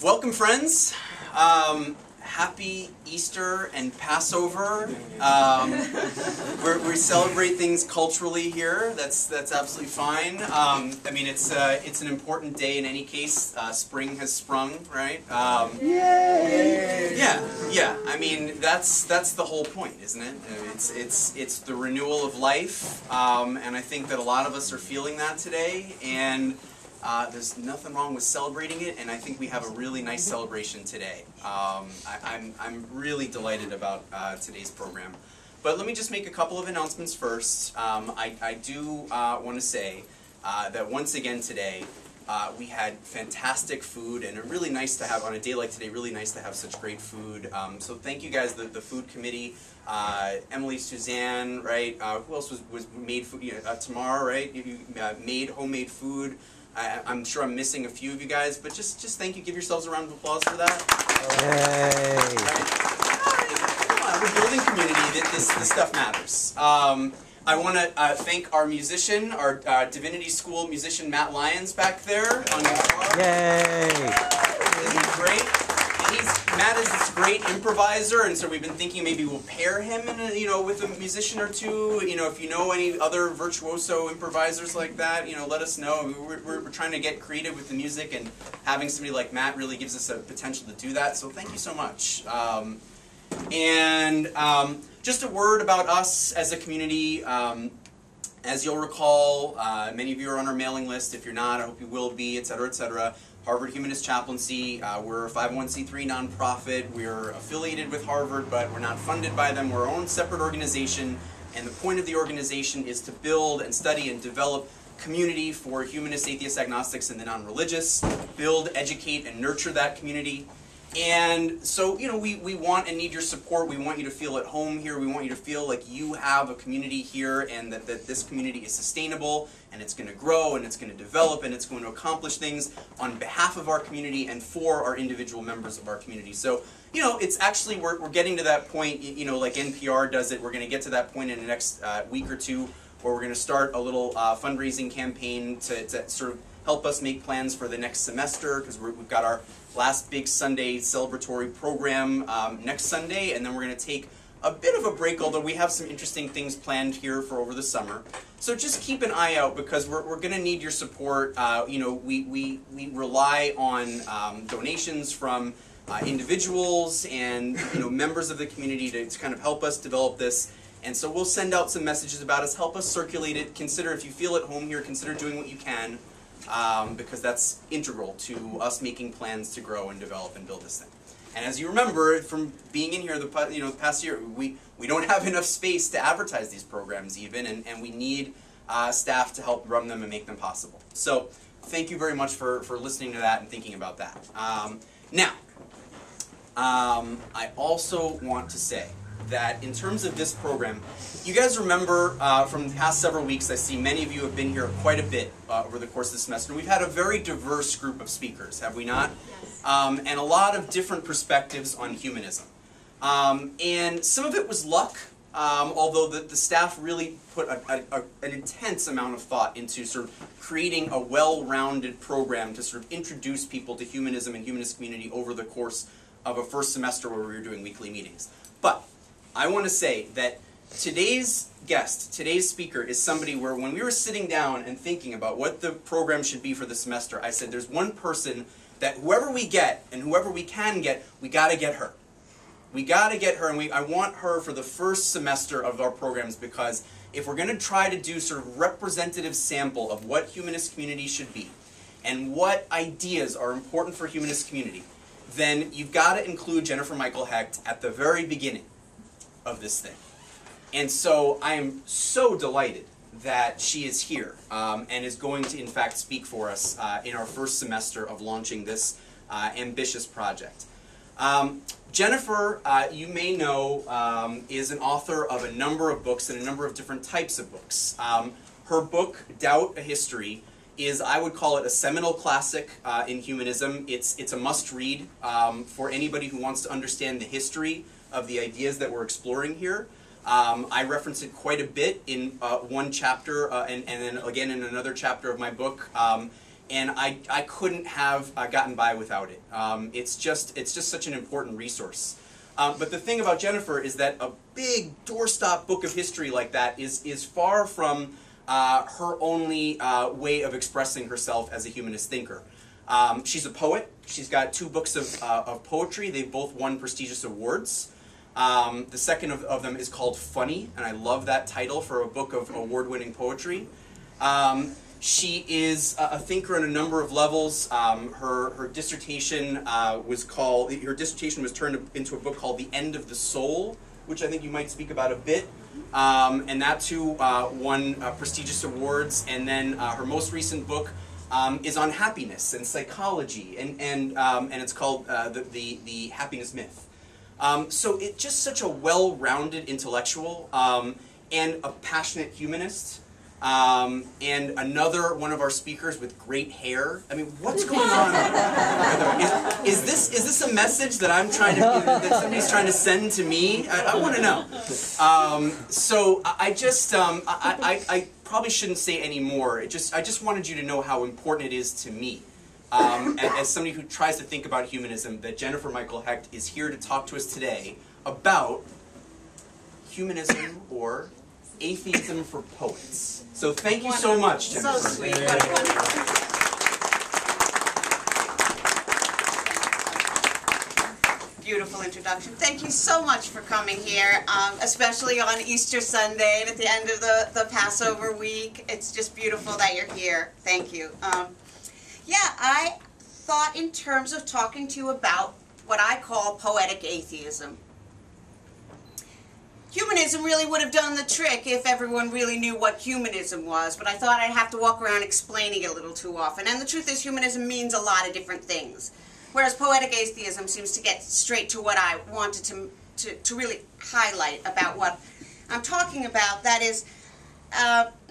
Welcome, friends. Happy Easter and Passover. We celebrate things culturally here. That's absolutely fine. I mean, it's an important day in any case. Spring has sprung, right? Yay! Yeah. I mean, that's the whole point, isn't it? It's the renewal of life, and I think that a lot of us are feeling that today. And there's nothing wrong with celebrating it, and I think we have a really nice celebration today. I'm really delighted about today's program. But let me just make a couple of announcements first. I do want to say that once again today, we had fantastic food, and it's really nice to have, on a day like today, really nice to have such great food. So thank you guys, the food committee, Emily, Suzanne, right? Who else was made food? Tamar, right? You made homemade food. I'm sure I'm missing a few of you guys, but just thank you. Give yourselves a round of applause for that. Yay! Right. Come on, we're building community. This stuff matters. I want to thank our musician, our Divinity School musician, Matt Lyons, back there on guitar. Yay! He's great. Matt is this great improviser, and so we've been thinking maybe we'll pair him with a musician or two. If you know any other virtuoso improvisers like that, let us know. We're trying to get creative with the music, and having somebody like Matt really gives us a potential to do that. So thank you so much. Just a word about us as a community. As you'll recall, many of you are on our mailing list. If you're not, I hope you will be, etc., etc. Harvard Humanist Chaplaincy, we're a 501c3 nonprofit. We're affiliated with Harvard, but we're not funded by them. We're our own separate organization, and the point of the organization is to build and study and develop community for humanists, atheists, agnostics, and the non-religious. Build, educate, and nurture that community. And so, we want and need your support. We want you to feel at home here. We want you to feel like you have a community here, and that this community is sustainable, and it's going to grow, and it's going to develop, and it's going to accomplish things on behalf of our community and for our individual members of our community. So, it's actually, we're getting to that point, like NPR does it. We're going to get to that point in the next week or two, where we're going to start a little fundraising campaign to sort of help us make plans for the next semester, because we've got our last big Sunday celebratory program next Sunday, and then we're going to take a bit of a break, although we have some interesting things planned here for over the summer. So just keep an eye out, because we're going to need your support. We rely on donations from individuals and members of the community to kind of help us develop this. And so we'll send out some messages about us, help us circulate it. Consider, if you feel at home here, consider doing what you can. Because that's integral to us making plans to grow and develop and build this thing. And as you remember from being in here the past year, we don't have enough space to advertise these programs even, and we need staff to help run them and make them possible. So thank you very much for listening to that and thinking about that. Now, I also want to say that in terms of this program, you guys remember from the past several weeks, I see many of you have been here quite a bit over the course of the semester. We've had a very diverse group of speakers, have we not? Yes. And a lot of different perspectives on humanism. And some of it was luck, although the staff really put an intense amount of thought into sort of creating a well-rounded program to sort of introduce people to humanism and humanist community over the course of a first semester where we were doing weekly meetings. But I want to say that today's guest, today's speaker, is somebody where when we were sitting down and thinking about what the program should be for the semester, I said there's one person that whoever we get and whoever we can get, we got to get her. We got to get her, and I want her for the first semester of our programs, because if we're going to try to do sort of representative sample of what humanist community should be and what ideas are important for humanist community, then you've got to include Jennifer Michael Hecht at the very beginning of this thing. And so I am so delighted that she is here and is going to in fact speak for us in our first semester of launching this ambitious project. Jennifer, you may know, is an author of a number of books and a number of different types of books. Her book, Doubt, A History, is, I would call it, a seminal classic in humanism. It's a must-read for anybody who wants to understand the history of the ideas that we're exploring here. I reference it quite a bit in one chapter and then again in another chapter of my book. and I couldn't have gotten by without it. It's just such an important resource. But the thing about Jennifer is that a big doorstop book of history like that is far from her only way of expressing herself as a humanist thinker. She's a poet. She's got 2 books of poetry. They've both won prestigious awards. The second of them is called Funny, and I love that title for a book of award-winning poetry. She is a thinker on a number of levels. Her dissertation was turned into a book called The End of the Soul, which I think you might speak about a bit. And that too won prestigious awards. And then her most recent book is on happiness and psychology, and it's called the Happiness Myth. So it's just such a well-rounded intellectual and a passionate humanist. And another one of our speakers with great hair. I mean, what's going on? Is this a message that I'm trying to that somebody's trying to send to me? I want to know. So I just I probably shouldn't say any more. I just wanted you to know how important it is to me, as somebody who tries to think about humanism, that Jennifer Michael Hecht is here to talk to us today about humanism, or atheism for poets. So thank you so much, Jennifer. So sweet. Beautiful introduction. Thank you so much for coming here, especially on Easter Sunday and at the end of the Passover week. It's just beautiful that you're here. Thank you. Yeah, I thought in terms of talking to you about what I call poetic atheism. Humanism really would have done the trick if everyone really knew what humanism was, but I thought I'd have to walk around explaining it a little too often. And the truth is, humanism means a lot of different things, whereas poetic atheism seems to get straight to what I wanted to really highlight about what I'm talking about. That is,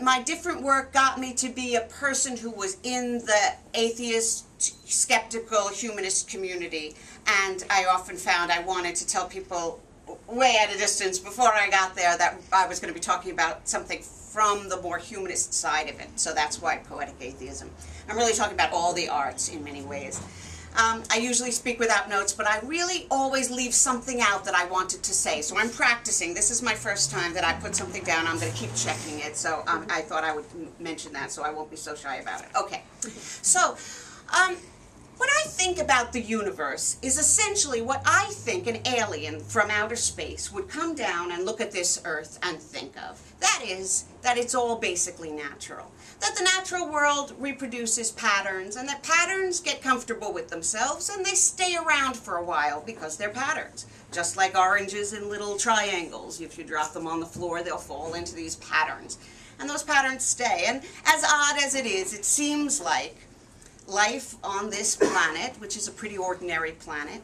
my different work got me to be a person who was in the atheist, skeptical, humanist community, and I often found I wanted to tell people way at a distance before I got there that I was going to be talking about something from the more humanist side of it. So that's why poetic atheism. I'm really talking about all the arts in many ways. I usually speak without notes, but I really always leave something out that I wanted to say. So I'm practicing. This is my first time that I put something down. I'm going to keep checking it. So I thought I would mention that, so I won't be so shy about it. Okay. So what I think about the universe is essentially what I think an alien from outer space would come down and look at this Earth and think of. That is, that it's all basically natural. That the natural world reproduces patterns, and that patterns get comfortable with themselves and they stay around for a while because they're patterns. Just like oranges in little triangles. If you drop them on the floor, they'll fall into these patterns. And those patterns stay. And as odd as it is, it seems like life on this planet, which is a pretty ordinary planet,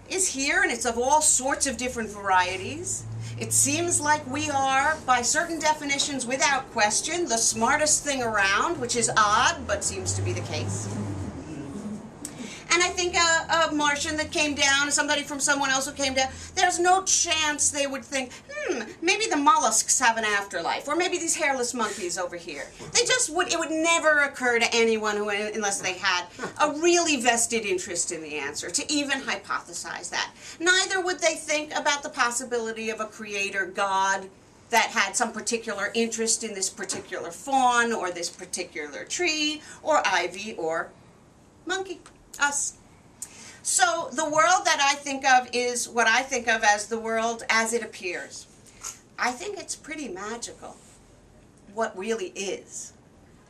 is here, and it's of all sorts of different varieties. It seems like we are, by certain definitions, without question, the smartest thing around, which is odd, but seems to be the case. And I think a Martian that came down, somebody from someone else who came down, there's no chance they would think, maybe the mollusks have an afterlife, or maybe these hairless monkeys over here. They just would, it would never occur to anyone who, unless they had a really vested interest in the answer, to even hypothesize that. Neither would they think about the possibility of a creator God that had some particular interest in this particular fawn, or this particular tree, or ivy, or monkey. Us. So the world that I think of is what I think of as the world as it appears. I think it's pretty magical, what really is.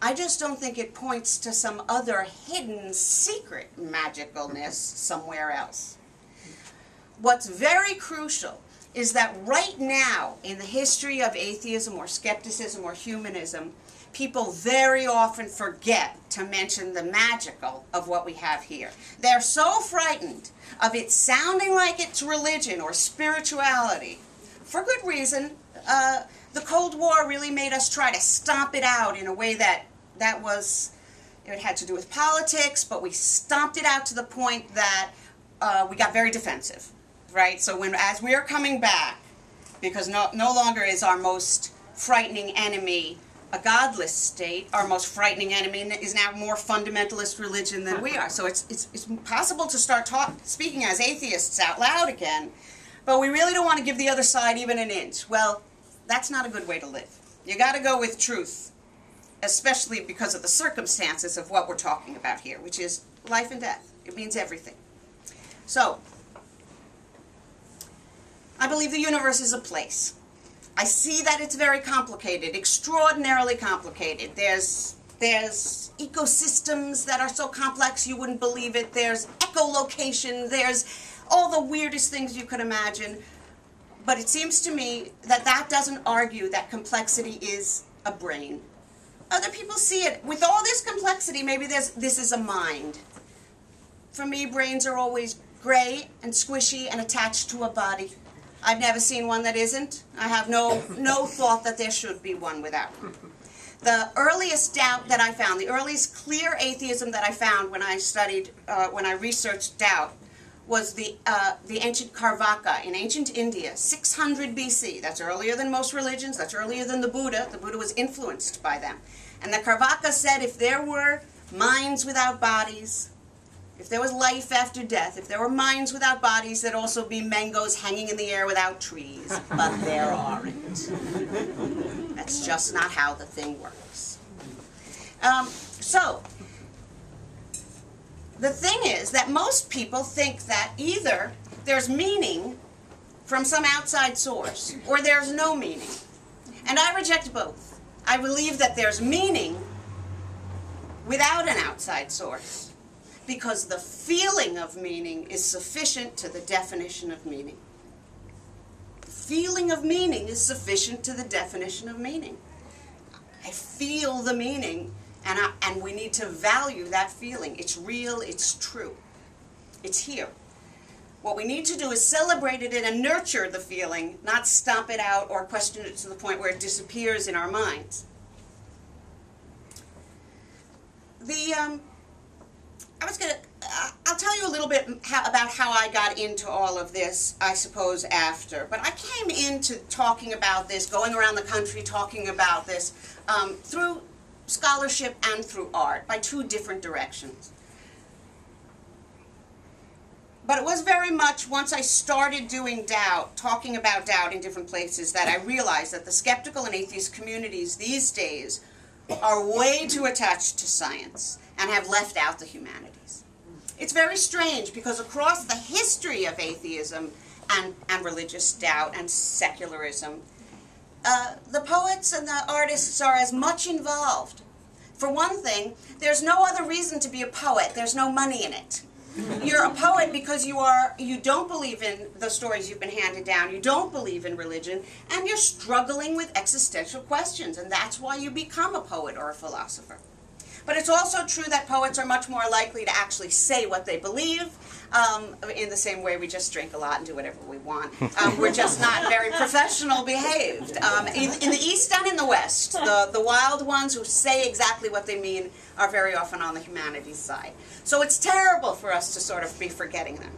I just don't think it points to some other hidden secret magicalness somewhere else. What's very crucial is that right now in the history of atheism or skepticism or humanism, people very often forget to mention the magical of what we have here. They're so frightened of it sounding like it's religion or spirituality. For good reason. The Cold War really made us try to stomp it out in a way that it had to do with politics, but we stomped it out to the point that we got very defensive, right? So as we are coming back, because no longer is our most frightening enemy a godless state. Our most frightening enemy is now more fundamentalist religion than we are. So it's possible to start speaking as atheists out loud again, but we really don't want to give the other side even an inch. Well, that's not a good way to live. You got to go with truth, especially because of the circumstances of what we're talking about here, which is life and death. It means everything. So, I believe the universe is a place. I see that it's very complicated, extraordinarily complicated. There's ecosystems that are so complex you wouldn't believe it. There's echolocation. There's all the weirdest things you could imagine. But it seems to me that that doesn't argue that complexity is a brain. Other people see it. With all this complexity, maybe this is a mind. For me, brains are always gray and squishy and attached to a body. I've never seen one that isn't. I have no thought that there should be one without one. The earliest doubt that I found, the earliest clear atheism that I found when I studied, when I researched doubt, was the ancient Carvaka in ancient India, 600 BC. That's earlier than most religions. That's earlier than the Buddha. The Buddha was influenced by them. And the Carvaka said if there were minds without bodies, if there was life after death, if there were minds without bodies, there'd also be mangoes hanging in the air without trees. But there aren't. That's just not how the thing works. So, the thing is that most people think that either there's meaning from some outside source, or there's no meaning. And I reject both. I believe that there's meaning without an outside source, because the feeling of meaning is sufficient to the definition of meaning. The feeling of meaning is sufficient to the definition of meaning. I feel the meaning, and we need to value that feeling. It's real, it's true. It's here. What we need to do is celebrate it and nurture the feeling, not stomp it out or question it to the point where it disappears in our minds. I'll tell you a little bit about how I got into all of this, I suppose, after. But I came into talking about this, going around the country talking about this, through scholarship and through art, by two different directions. But it was very much once I started doing doubt, talking about doubt in different places, that I realized that the skeptical and atheist communities these days are way too attached to science and have left out the humanities. It's very strange because across the history of atheism and religious doubt and secularism, the poets and the artists are as much involved. For one thing, there's no other reason to be a poet. There's no money in it. You're a poet because you don't believe in the stories you've been handed down, you don't believe in religion, and you're struggling with existential questions, and that's why you become a poet or a philosopher. But it's also true that poets are much more likely to actually say what they believe, in the same way we just drink a lot and do whatever we want. We're just not very professional behaved. In the East and in the West, the wild ones who say exactly what they mean are very often on the humanities side. So it's terrible for us to sort of be forgetting them.